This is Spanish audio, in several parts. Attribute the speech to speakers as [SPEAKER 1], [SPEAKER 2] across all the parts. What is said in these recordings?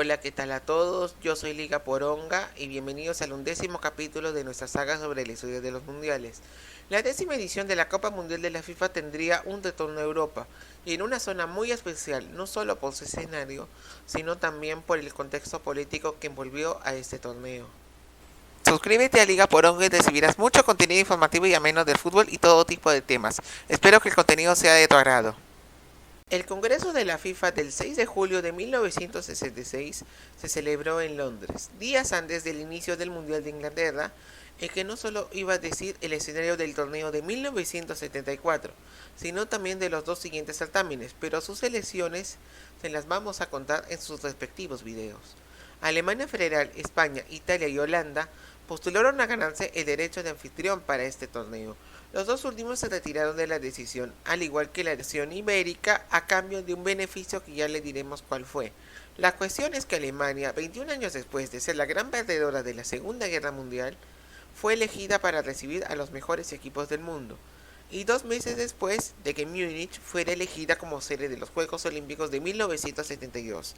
[SPEAKER 1] Hola, ¿qué tal a todos? Yo soy Liga Poronga y bienvenidos al 11º capítulo de nuestra saga sobre la historia de los mundiales. La 10ª edición de la Copa Mundial de la FIFA tendría un retorno a Europa y en una zona muy especial, no solo por su escenario, sino también por el contexto político que envolvió a este torneo. Suscríbete a Liga Poronga y recibirás mucho contenido informativo y ameno del fútbol y todo tipo de temas. Espero que el contenido sea de tu agrado. El Congreso de la FIFA del 6 de julio de 1966 se celebró en Londres, días antes del inicio del Mundial de Inglaterra, el que no solo iba a decir el escenario del torneo de 1974, sino también de los dos siguientes certámenes, pero sus elecciones se las vamos a contar en sus respectivos videos. Alemania Federal, España, Italia y Holanda postularon a ganarse el derecho de anfitrión para este torneo. Los dos últimos se retiraron de la decisión, al igual que la nación ibérica, a cambio de un beneficio que ya le diremos cuál fue. La cuestión es que Alemania, 21 años después de ser la gran perdedora de la Segunda Guerra Mundial, fue elegida para recibir a los mejores equipos del mundo, y 2 meses después de que Múnich fuera elegida como sede de los Juegos Olímpicos de 1972.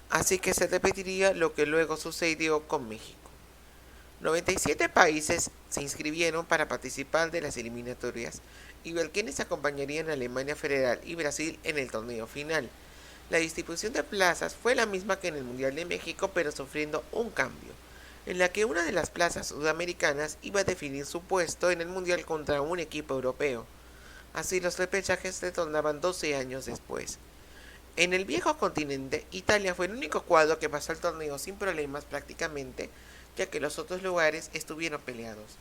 [SPEAKER 1] Así que se repetiría lo que luego sucedió con México. 97 países se inscribieron para participar de las eliminatorias y ver quiénes acompañarían a Alemania Federal y Brasil en el torneo final. La distribución de plazas fue la misma que en el Mundial de México, pero sufriendo un cambio, en la que una de las plazas sudamericanas iba a definir su puesto en el Mundial contra un equipo europeo. Así los repechajes se tornaban 12 años después. En el viejo continente, Italia fue el único cuadro que pasó el torneo sin problemas prácticamente, ya que los otros lugares estuvieron peleados.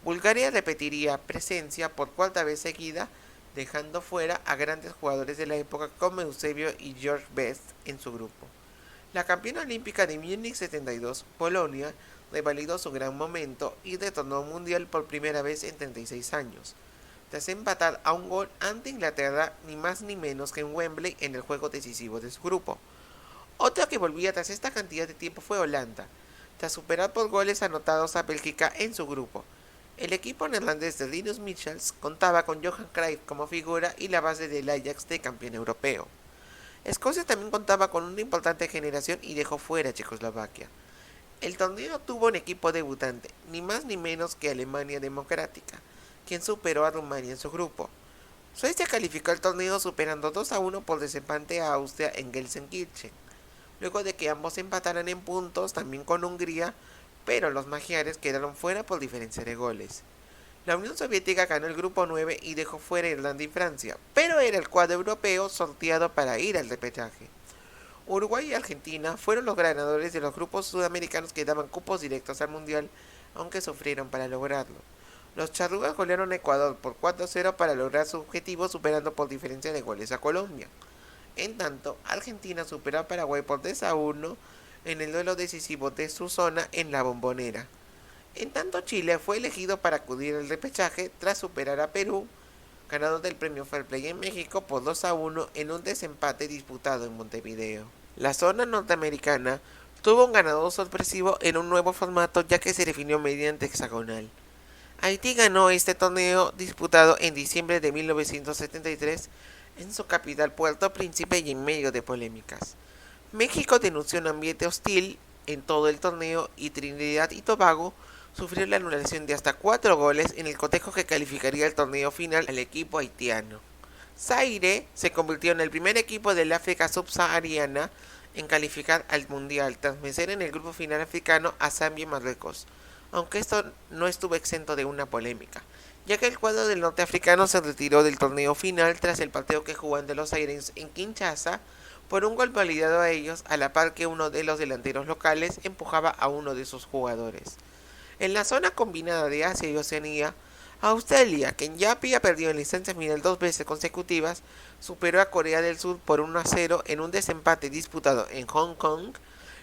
[SPEAKER 1] Bulgaria repetiría presencia por cuarta vez seguida, dejando fuera a grandes jugadores de la época como Eusebio y George Best en su grupo. La campeona olímpica de Múnich 72, Polonia, revalidó su gran momento y retornó al mundial por primera vez en 36 años, tras empatar a un gol ante Inglaterra, ni más ni menos que en Wembley en el juego decisivo de su grupo. Otra que volvía tras esta cantidad de tiempo fue Holanda, tras superar por goles anotados a Bélgica en su grupo. El equipo neerlandés de Rinus Michels contaba con Johan Cruyff como figura y la base del Ajax de campeón europeo. Escocia también contaba con una importante generación y dejó fuera a Checoslovaquia. El torneo tuvo un equipo debutante, ni más ni menos que Alemania Democrática, quien superó a Rumania en su grupo. Suecia calificó el torneo superando 2-1 por desempate a Austria en Gelsenkirchen, luego de que ambos empataran en puntos también con Hungría, pero los magiares quedaron fuera por diferencia de goles. La Unión Soviética ganó el grupo 9 y dejó fuera Irlanda y Francia, pero era el cuadro europeo sorteado para ir al repechaje. Uruguay y Argentina fueron los ganadores de los grupos sudamericanos que daban cupos directos al Mundial, aunque sufrieron para lograrlo. Los charrúas golearon a Ecuador por 4-0 para lograr su objetivo, superando por diferencia de goles a Colombia. En tanto, Argentina superó a Paraguay por 3-1 en el duelo decisivo de su zona en la Bombonera. En tanto, Chile fue elegido para acudir al repechaje tras superar a Perú, ganador del premio Fair Play en México por 2-1 en un desempate disputado en Montevideo. La zona norteamericana tuvo un ganador sorpresivo en un nuevo formato, ya que se definió mediante hexagonal. Haití ganó este torneo disputado en diciembre de 1973 en su capital Puerto Príncipe y en medio de polémicas. México denunció un ambiente hostil en todo el torneo y Trinidad y Tobago sufrió la anulación de hasta 4 goles en el cotejo que calificaría el torneo final al equipo haitiano. Zaire se convirtió en el primer equipo del África subsahariana en calificar al mundial tras vencer en el grupo final africano a Zambia y Marruecos, aunque esto no estuvo exento de una polémica, ya que el cuadro del norteafricano se retiró del torneo final tras el partido que jugaban de los Aires en Kinshasa por un gol validado a ellos, a la par que uno de los delanteros locales empujaba a uno de sus jugadores. En la zona combinada de Asia y Oceanía, Australia, quien ya había perdido en la instancia final 2 veces consecutivas, superó a Corea del Sur por 1-0 en un desempate disputado en Hong Kong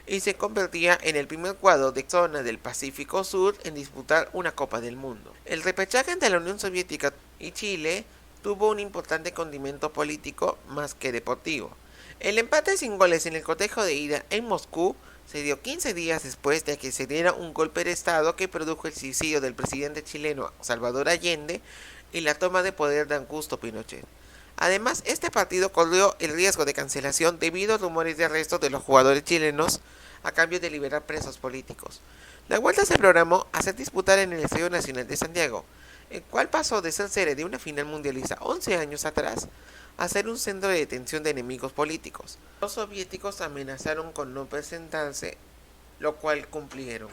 [SPEAKER 1] y se convertía en el primer cuadro de zona del Pacífico Sur en disputar una Copa del Mundo. El repechaje entre la Unión Soviética y Chile tuvo un importante condimento político más que deportivo. El empate sin goles en el cotejo de ida en Moscú se dio 15 días después de que se diera un golpe de estado que produjo el suicidio del presidente chileno Salvador Allende y la toma de poder de Augusto Pinochet. Además, este partido corrió el riesgo de cancelación debido a rumores de arresto de los jugadores chilenos a cambio de liberar presos políticos. La vuelta se programó a ser disputada en el Estadio Nacional de Santiago, el cual pasó de ser sede de una final mundialista 11 años atrás a ser un centro de detención de enemigos políticos. Los soviéticos amenazaron con no presentarse, lo cual cumplieron.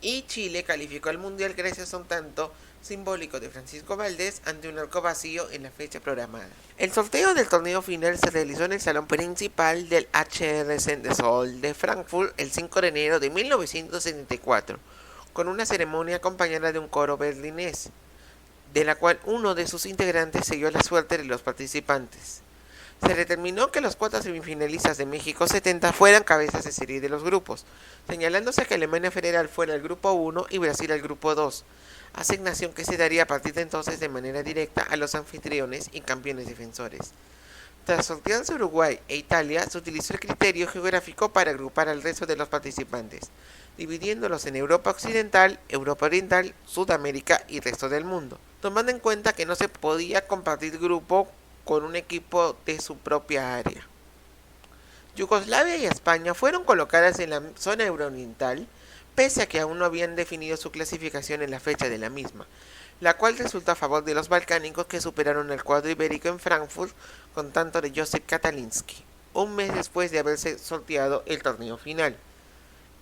[SPEAKER 1] Y Chile calificó al Mundial gracias a un tanto simbólico de Francisco Valdés ante un arco vacío en la fecha programada. El sorteo del torneo final se realizó en el salón principal del HR Sol de Frankfurt el 5 de enero de 1974, con una ceremonia acompañada de un coro berlinés, de la cual uno de sus integrantes selló la suerte de los participantes. Se determinó que los 4 semifinalistas de México 70 fueran cabezas de serie de los grupos, señalándose que Alemania Federal fuera el grupo 1 y Brasil el grupo 2, asignación que se daría a partir de entonces de manera directa a los anfitriones y campeones defensores. Tras sortearse Uruguay e Italia, se utilizó el criterio geográfico para agrupar al resto de los participantes, dividiéndolos en Europa Occidental, Europa Oriental, Sudamérica y resto del mundo, tomando en cuenta que no se podía compartir grupo con un equipo de su propia área. Yugoslavia y España fueron colocadas en la zona eurooriental, pese a que aún no habían definido su clasificación en la fecha de la misma, la cual resultó a favor de los balcánicos, que superaron al cuadro ibérico en Frankfurt con tanto de Josip Katalinski, un mes después de haberse sorteado el torneo final,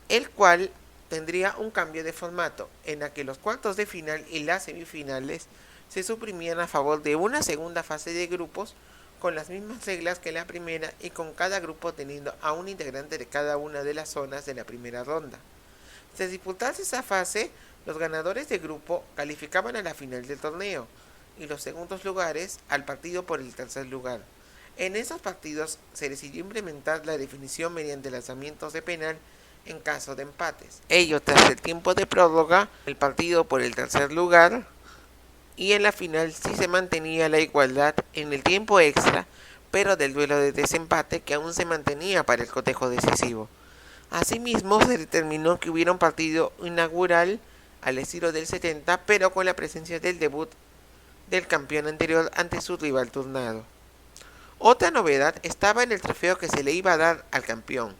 [SPEAKER 1] el cual tendría un cambio de formato, en la que los cuartos de final y las semifinales se suprimían a favor de una segunda fase de grupos con las mismas reglas que la primera y con cada grupo teniendo a un integrante de cada una de las zonas de la primera ronda. Tras disputarse esa fase, los ganadores de grupo calificaban a la final del torneo y los segundos lugares al partido por el tercer lugar. En esos partidos se decidió implementar la definición mediante lanzamientos de penal en caso de empates. Ello tras el tiempo de prórroga, el partido por el tercer lugar, y en la final sí se mantenía la igualdad en el tiempo extra, pero del duelo de desempate que aún se mantenía para el cotejo decisivo. Asimismo, se determinó que hubiera un partido inaugural al estilo del 70, pero con la presencia del debut del campeón anterior ante su rival turnado. Otra novedad estaba en el trofeo que se le iba a dar al campeón.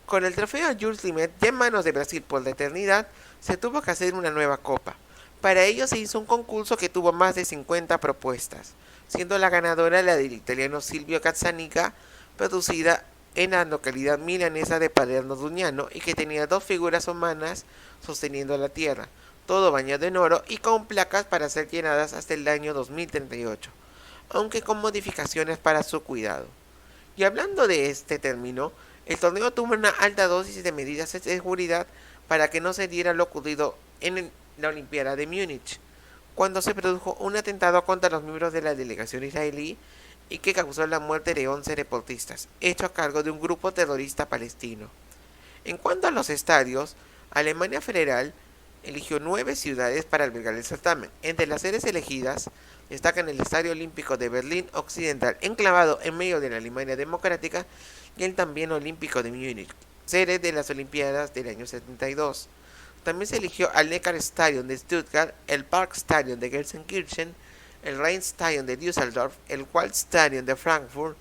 [SPEAKER 1] Con el trofeo Jules Rimet ya en manos de Brasil por la eternidad, se tuvo que hacer una nueva copa. Para ello se hizo un concurso que tuvo más de 50 propuestas, siendo la ganadora la del italiano Silvio Cazzanica, producida en la localidad milanesa de Palermo Dugnano y que tenía 2 figuras humanas sosteniendo la tierra, todo bañado en oro y con placas para ser llenadas hasta el año 2038, aunque con modificaciones para su cuidado. Y hablando de este término, el torneo tuvo una alta dosis de medidas de seguridad para que no se diera lo ocurrido en la Olimpiada de Múnich, cuando se produjo un atentado contra los miembros de la delegación israelí y que causó la muerte de 11 deportistas, hecho a cargo de un grupo terrorista palestino. En cuanto a los estadios, Alemania Federal eligió 9 ciudades para albergar el certamen. Entre las sedes elegidas destacan el Estadio Olímpico de Berlín Occidental, enclavado en medio de la Alemania Democrática, y el también Olímpico de Múnich, sede de las Olimpiadas del año 72. También se eligió al Neckarstadion de Stuttgart, el Parkstadion de Gelsenkirchen, el Rheinstadion de Düsseldorf, el Waldstadion de Frankfurt,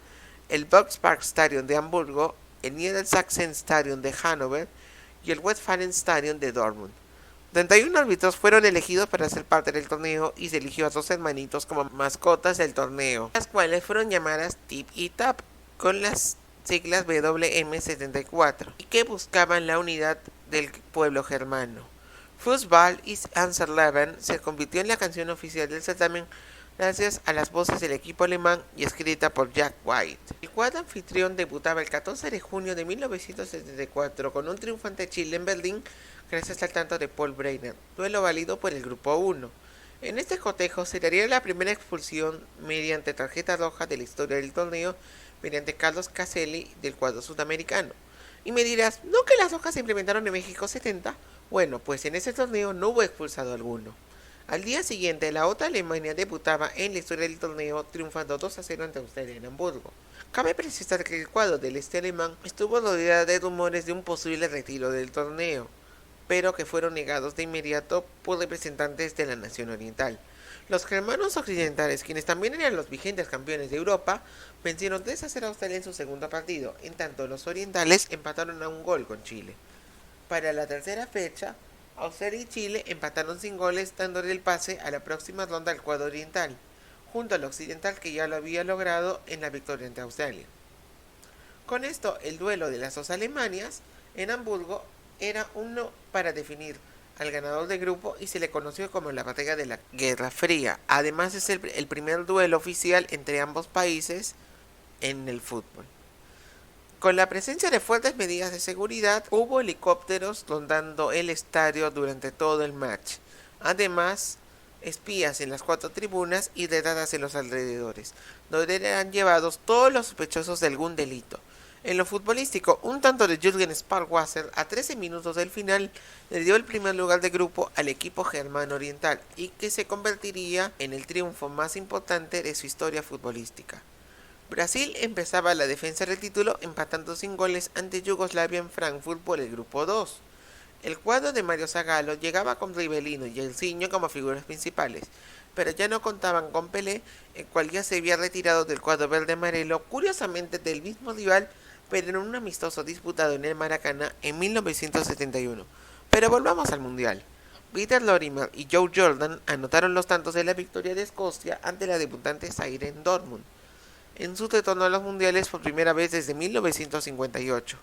[SPEAKER 1] el Volksparkstadion de Hamburgo, el Niedersachsenstadion de Hannover y el Westfalenstadion de Dortmund. 31 árbitros fueron elegidos para ser parte del torneo y se eligió a 2 hermanitos como mascotas del torneo, las cuales fueron llamadas Tip y Tap, con las siglas WM74, y que buscaban la unidad del pueblo germano. Fußball ist unser Leben se convirtió en la canción oficial del certamen gracias a las voces del equipo alemán y escrita por Jack White. El cuadro anfitrión debutaba el 14 de junio de 1974 con un triunfo ante Chile en Berlín gracias al tanto de Paul Breitner, duelo válido por el grupo 1. En este cotejo se daría la primera expulsión mediante tarjeta roja de la historia del torneo mediante Carlos Caselli del cuadro sudamericano. Y me dirás, ¿no que las rojas se implementaron en México 70? Bueno, pues en ese torneo no hubo expulsado alguno. Al día siguiente, la otra Alemania debutaba en la historia del torneo, triunfando 2-0 ante Australia en Hamburgo. Cabe precisar que el cuadro del este alemán estuvo rodeado de rumores de un posible retiro del torneo, pero que fueron negados de inmediato por representantes de la nación oriental. Los germanos occidentales, quienes también eran los vigentes campeones de Europa, vencieron 3-0 a Australia en su segundo partido, en tanto los orientales empataron a un gol con Chile. Para la tercera fecha, Australia y Chile empataron sin goles, dándole el pase a la próxima ronda al cuadro oriental, junto al occidental que ya lo había logrado en la victoria ante Australia. Con esto, el duelo de las dos Alemanias en Hamburgo era uno para definir al ganador de grupo y se le conoció como la batalla de la Guerra Fría. Además es el primer duelo oficial entre ambos países en el fútbol. Con la presencia de fuertes medidas de seguridad, hubo helicópteros rondando el estadio durante todo el match. Además, espías en las 4 tribunas y redadas en los alrededores, donde eran llevados todos los sospechosos de algún delito. En lo futbolístico, un tanto de Jürgen Sparwasser a 13 minutos del final le dio el primer lugar de grupo al equipo germano oriental y que se convertiría en el triunfo más importante de su historia futbolística. Brasil empezaba la defensa del título empatando sin goles ante Yugoslavia en Frankfurt por el grupo 2. El cuadro de Mario Zagallo llegaba con Rivellino y Elcinho como figuras principales, pero ya no contaban con Pelé, el cual ya se había retirado del cuadro verde amarelo, curiosamente del mismo rival, pero en un amistoso disputado en el Maracaná en 1971. Pero volvamos al Mundial. Peter Lorimer y Joe Jordan anotaron los tantos de la victoria de Escocia ante la debutante Zaire en Dortmund, en su retorno a los mundiales por primera vez desde 1958.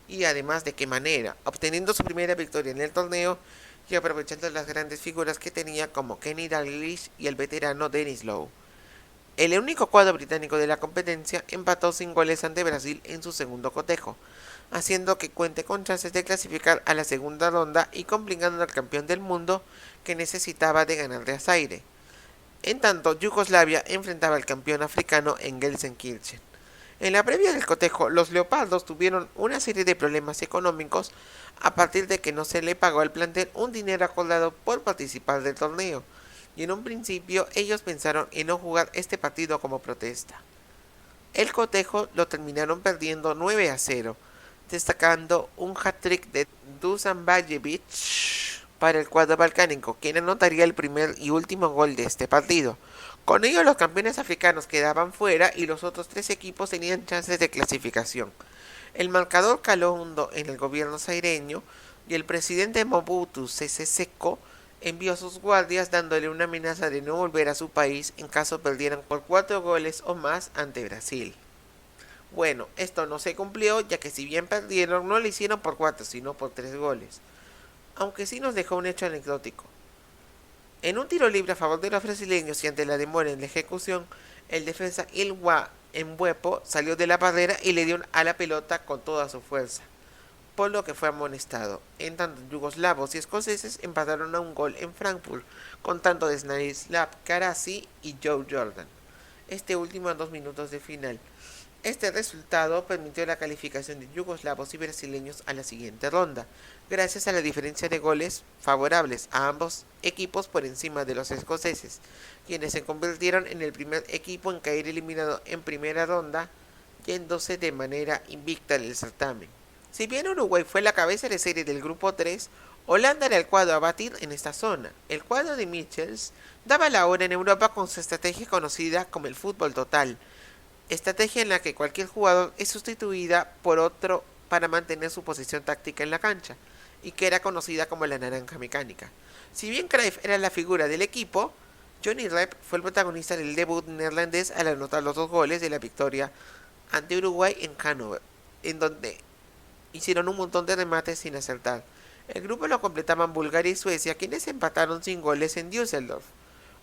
[SPEAKER 1] Y además de qué manera, obteniendo su primera victoria en el torneo y aprovechando las grandes figuras que tenía como Kenny Dalglish y el veterano Dennis Lowe. El único cuadro británico de la competencia empató sin goles ante Brasil en su segundo cotejo, haciendo que cuente con chances de clasificar a la segunda ronda y complicando al campeón del mundo que necesitaba de ganarle a Zaire. En tanto, Yugoslavia enfrentaba al campeón africano en Gelsenkirchen. En la previa del cotejo, los leopardos tuvieron una serie de problemas económicos a partir de que no se le pagó al plantel un dinero acordado por participar del torneo, y en un principio ellos pensaron en no jugar este partido como protesta. El cotejo lo terminaron perdiendo 9-0, destacando un hat-trick de Dusan Bajevic para el cuadro balcánico, quien anotaría el primer y último gol de este partido. Con ello los campeones africanos quedaban fuera y los otros 3 equipos tenían chances de clasificación. El marcador caló hondo en el gobierno zaireño y el presidente Mobutu Sese Seko envió a sus guardias dándole una amenaza de no volver a su país en caso perdieran por 4 goles o más ante Brasil. Bueno, esto no se cumplió, ya que si bien perdieron, no lo hicieron por 4, sino por 3 goles. Aunque sí nos dejó un hecho anecdótico. En un tiro libre a favor de los brasileños y ante la demora en la ejecución, el defensa Ilwa Mbuepo salió de la barrera y le dio a la pelota con toda su fuerza, por lo que fue amonestado. En tanto, yugoslavos y escoceses empataron a un gol en Frankfurt, con tanto de Stanislav Karasi y Joe Jordan, este último a 2 minutos de final. Este resultado permitió la calificación de yugoslavos y brasileños a la siguiente ronda, gracias a la diferencia de goles favorables a ambos equipos por encima de los escoceses, quienes se convirtieron en el primer equipo en caer eliminado en primera ronda, yéndose de manera invicta en el certamen. Si bien Uruguay fue la cabeza de serie del grupo 3, Holanda era el cuadro a batir en esta zona. El cuadro de Michels daba la hora en Europa con su estrategia conocida como el fútbol total, estrategia en la que cualquier jugador es sustituida por otro para mantener su posición táctica en la cancha, y que era conocida como la naranja mecánica. Si bien Cruyff era la figura del equipo, Johnny Rep fue el protagonista del debut neerlandés al anotar los 2 goles de la victoria ante Uruguay en Hannover, en donde hicieron un montón de remates sin acertar. El grupo lo completaban Bulgaria y Suecia, quienes empataron sin goles en Düsseldorf.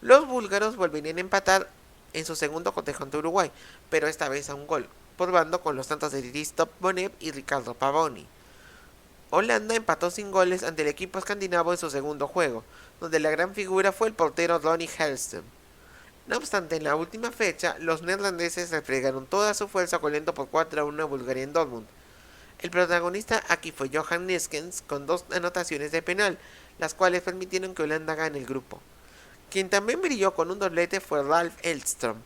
[SPEAKER 1] Los búlgaros volverían a empatar en su segundo cotejo ante Uruguay, pero esta vez a un gol, por bando con los tantos de Christoph Bonev y Ricardo Pavoni. Holanda empató sin goles ante el equipo escandinavo en su segundo juego, donde la gran figura fue el portero Ronnie Hellström. No obstante, en la última fecha, los neerlandeses refregaron toda su fuerza goleando por 4-1 a Bulgaria en Dortmund. El protagonista aquí fue Johan Neeskens con 2 anotaciones de penal, las cuales permitieron que Holanda gane el grupo. Quien también brilló con un doblete fue Ralf Edström,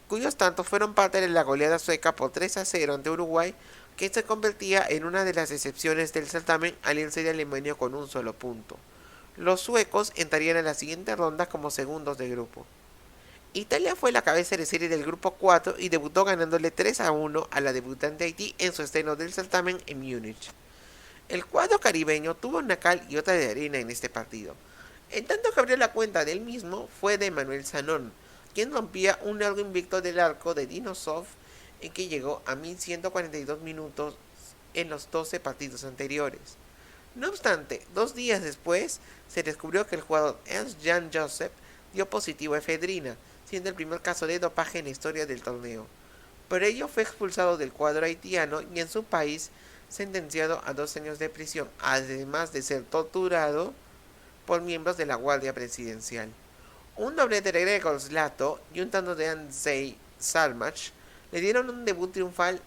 [SPEAKER 1] cuyos tantos fueron parte de la goleada sueca por 3-0 ante Uruguay, que se convertía en una de las excepciones del certamen al irse de Alemania con un solo punto. Los suecos entrarían a la siguiente ronda como segundos de grupo. Italia fue la cabeza de serie del grupo 4 y debutó ganándole 3-1 a la debutante Haití en su estreno del certamen en Múnich. El cuadro caribeño tuvo una cal y otra de arena en este partido. En tanto que abrió la cuenta del mismo fue de Manuel Sanón, quien rompía un largo invicto del arco de Dinosov en que llegó a 1142 minutos en los 12 partidos anteriores. No obstante, 2 días después se descubrió que el jugador Ernst-Jan Joseph dio positivo a efedrina, siendo el primer caso de dopaje en la historia del torneo. Por ello fue expulsado del cuadro haitiano y en su país sentenciado a 2 años de prisión, además de ser torturado por miembros de la Guardia Presidencial. Un doblete de Gregor Zlato y un tanto de Andrzej Salmach le dieron un debut triunfal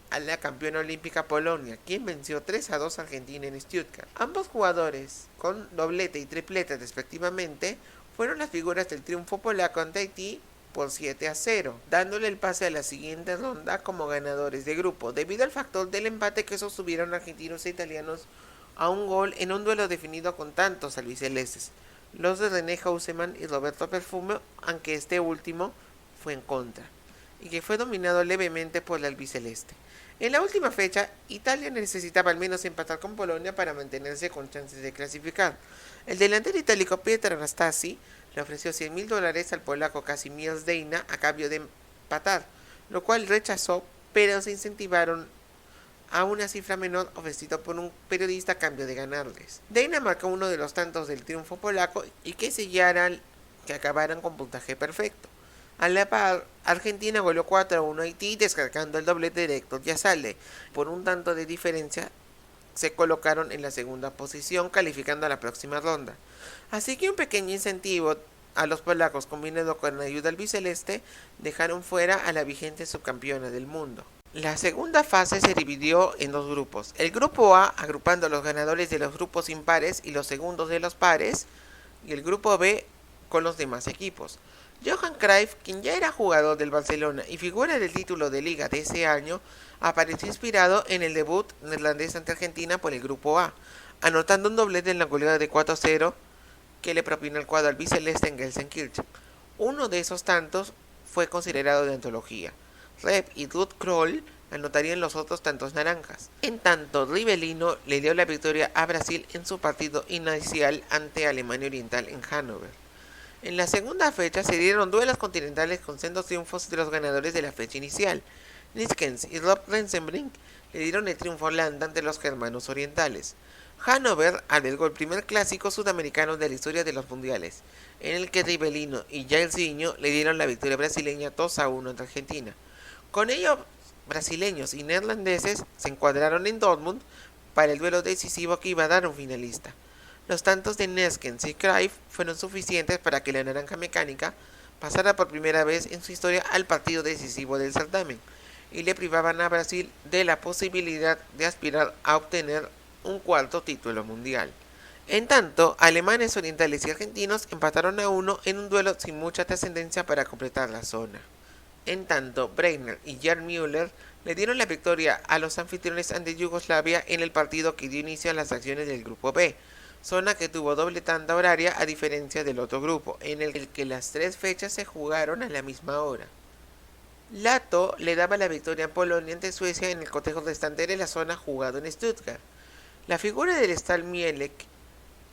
[SPEAKER 1] a la campeona olímpica Polonia, quien venció 3-2 a Argentina en Stuttgart. Ambos jugadores, con doblete y triplete respectivamente, fueron las figuras del triunfo polaco ante Haití por 7-0, dándole el pase a la siguiente ronda como ganadores de grupo, debido al factor del empate que sostuvieron argentinos e italianos a un gol en un duelo definido con tantos albicelestes, los de René Hausemann y Roberto Perfumo, aunque este último fue en contra, y que fue dominado levemente por el albiceleste. En la última fecha, Italia necesitaba al menos empatar con Polonia para mantenerse con chances de clasificar. El delantero itálico Pietro Anastasi le ofreció $100,000 al polaco Kazimierz Dejna a cambio de empatar, lo cual rechazó, pero se incentivaron a una cifra menor ofrecida por un periodista a cambio de ganarles. Dejna marcó uno de los tantos del triunfo polaco y que sellaran que acabaran con puntaje perfecto. A la par, Argentina goleó 4-1 a Haití descargando el doblete de Héctor Yazalde. Por un tanto de diferencia se colocaron en la segunda posición, calificando a la próxima ronda. Así que un pequeño incentivo a los polacos combinado con la ayuda albiceleste dejaron fuera a la vigente subcampeona del mundo. La segunda fase se dividió en 2 grupos. El grupo A agrupando a los ganadores de los grupos impares y los segundos de los pares, y el grupo B con los demás equipos. Johan Cruyff, quien ya era jugador del Barcelona y figura del título de liga de ese año, apareció inspirado en el debut neerlandés ante Argentina por el grupo A, anotando un doblete en la goleada de 4-0 que le propinó el cuadro albiceleste en Gelsenkirchen. Uno de esos tantos fue considerado de antología. Rep y Ruud Krol anotarían los otros tantos naranjas. En tanto, Rivellino le dio la victoria a Brasil en su partido inicial ante Alemania Oriental en Hannover. En la segunda fecha se dieron duelos continentales con sendos triunfos de los ganadores de la fecha inicial. Niskens y Rob Rensenbrink le dieron el triunfo a Holanda ante los germanos orientales. Hannover albergó el primer clásico sudamericano de la historia de los mundiales, en el que Rivellino y Jairzinho le dieron la victoria brasileña 2-1 ante Argentina. Con ello, brasileños y neerlandeses se encuadraron en Dortmund para el duelo decisivo que iba a dar un finalista. Los tantos de Neskens y Cruyff fueron suficientes para que la naranja mecánica pasara por primera vez en su historia al partido decisivo del certamen, y le privaban a Brasil de la posibilidad de aspirar a obtener un cuarto título mundial. En tanto, alemanes orientales y argentinos empataron a 1 en un duelo sin mucha trascendencia para completar la zona. En tanto, Breitner y Gerd Müller le dieron la victoria a los anfitriones ante Yugoslavia en el partido que dio inicio a las acciones del grupo B, zona que tuvo doble tanda horaria a diferencia del otro grupo, en el que las 3 fechas se jugaron a la misma hora. Lato le daba la victoria a Polonia ante Suecia en el cotejo restante de la zona jugado en Stuttgart. La figura del Stal Mielek,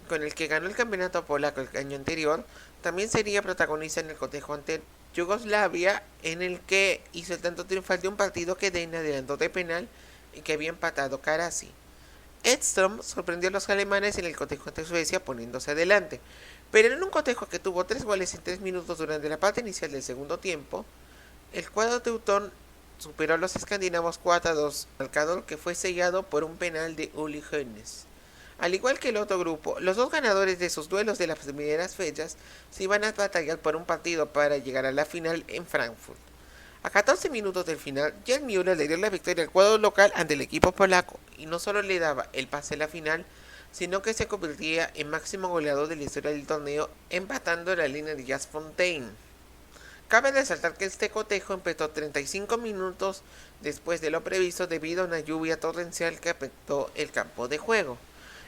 [SPEAKER 1] con el que ganó el campeonato polaco el año anterior, también sería protagonista en el cotejo ante Yugoslavia, en el que hizo el tanto triunfal de un partido que Dejna adelantó de penal y que había empatado Karasi. Edström sorprendió a los alemanes en el cotejo ante Suecia poniéndose adelante, pero en un cotejo que tuvo 3 goles en 3 minutos durante la parte inicial del segundo tiempo, el cuadro teutón superó a los escandinavos 4-2, marcador que fue sellado por un penal de Uli Hoeneß. Al igual que el otro grupo, los 2 ganadores de sus duelos de las primeras fechas se iban a batallar por un partido para llegar a la final en Frankfurt. A 14 minutos del final, Gerd Müller le dio la victoria al cuadro local ante el equipo polaco, y no solo le daba el pase a la final, sino que se convertía en máximo goleador de la historia del torneo, empatando la línea de Jas Fontaine. Cabe resaltar que este cotejo empezó 35 minutos después de lo previsto debido a una lluvia torrencial que afectó el campo de juego.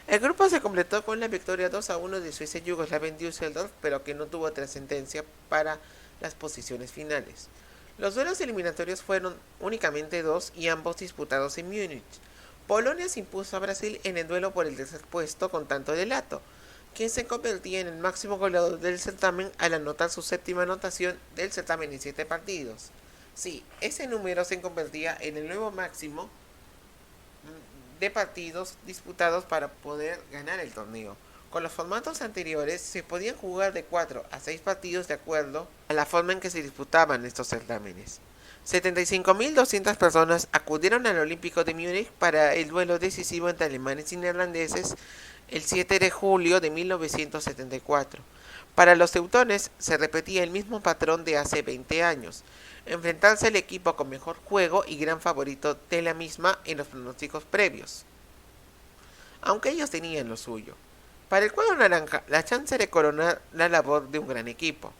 [SPEAKER 1] El grupo se completó con la victoria 2-1 de Suecia y Yugoslavia en Düsseldorf, pero que no tuvo trascendencia para las posiciones finales. Los duelos eliminatorios fueron únicamente dos y ambos disputados en Múnich. Polonia se impuso a Brasil en el duelo por el tercer puesto con tanto de Lato, quien se convertía en el máximo goleador del certamen al anotar su séptima anotación del certamen en 7 partidos. Sí, ese número se convertía en el nuevo máximo de partidos disputados para poder ganar el torneo. Con los formatos anteriores se podían jugar de 4 a 6 partidos de acuerdo a la forma en que se disputaban estos certámenes. 75.200 personas acudieron al Olímpico de Múnich para el duelo decisivo entre alemanes y neerlandeses el 7 de julio de 1974. Para los teutones se repetía el mismo patrón de hace 20 años, enfrentarse al equipo con mejor juego y gran favorito de la misma en los pronósticos previos, aunque ellos tenían lo suyo. Para el cuadro naranja, la chance de coronar la labor de un gran equipo.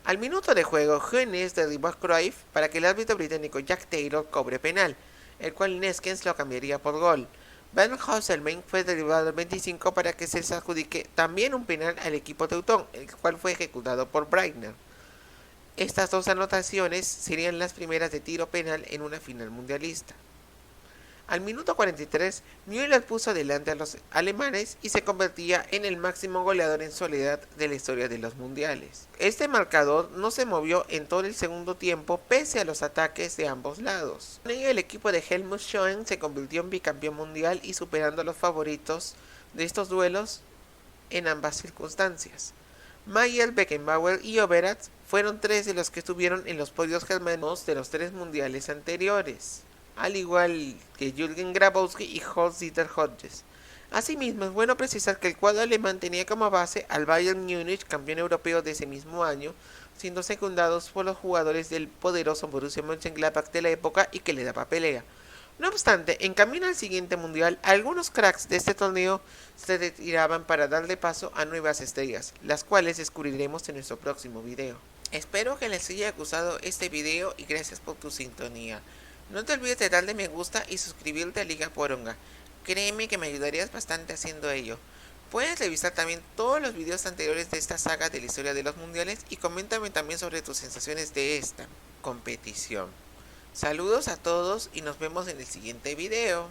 [SPEAKER 1] Al minuto de juego, Hoeneß derribó a Cruyff para que el árbitro británico Jack Taylor cobre penal, el cual Neskens lo cambiaría por gol. Bernd Hosselmain fue derribado al 25 para que se les adjudique también un penal al equipo teutón, el cual fue ejecutado por Breitner. Estas dos anotaciones serían las primeras de tiro penal en una final mundialista. Al minuto 43, Müller puso delante a los alemanes y se convertía en el máximo goleador en soledad de la historia de los mundiales. Este marcador no se movió en todo el segundo tiempo pese a los ataques de ambos lados. Con ello, el equipo de Helmut Schoen se convirtió en bicampeón mundial y superando a los favoritos de estos duelos en ambas circunstancias. Mayer, Beckenbauer y Overath fueron tres de los que estuvieron en los podios germanos de los 3 mundiales anteriores, al igual que Jürgen Grabowski y Hans-Dieter Hodges. Asimismo, es bueno precisar que el cuadro alemán tenía como base al Bayern Múnich, campeón europeo de ese mismo año, siendo secundados por los jugadores del poderoso Borussia Mönchengladbach de la época y que le daba pelea. No obstante, en camino al siguiente mundial, algunos cracks de este torneo se retiraban para darle paso a nuevas estrellas, las cuales descubriremos en nuestro próximo video. Espero que les haya gustado este video y gracias por tu sintonía. No te olvides de darle me gusta y suscribirte a Liga Poronga. Créeme que me ayudarías bastante haciendo ello. Puedes revisar también todos los videos anteriores de esta saga de la historia de los mundiales y coméntame también sobre tus sensaciones de esta competición. Saludos a todos y nos vemos en el siguiente video.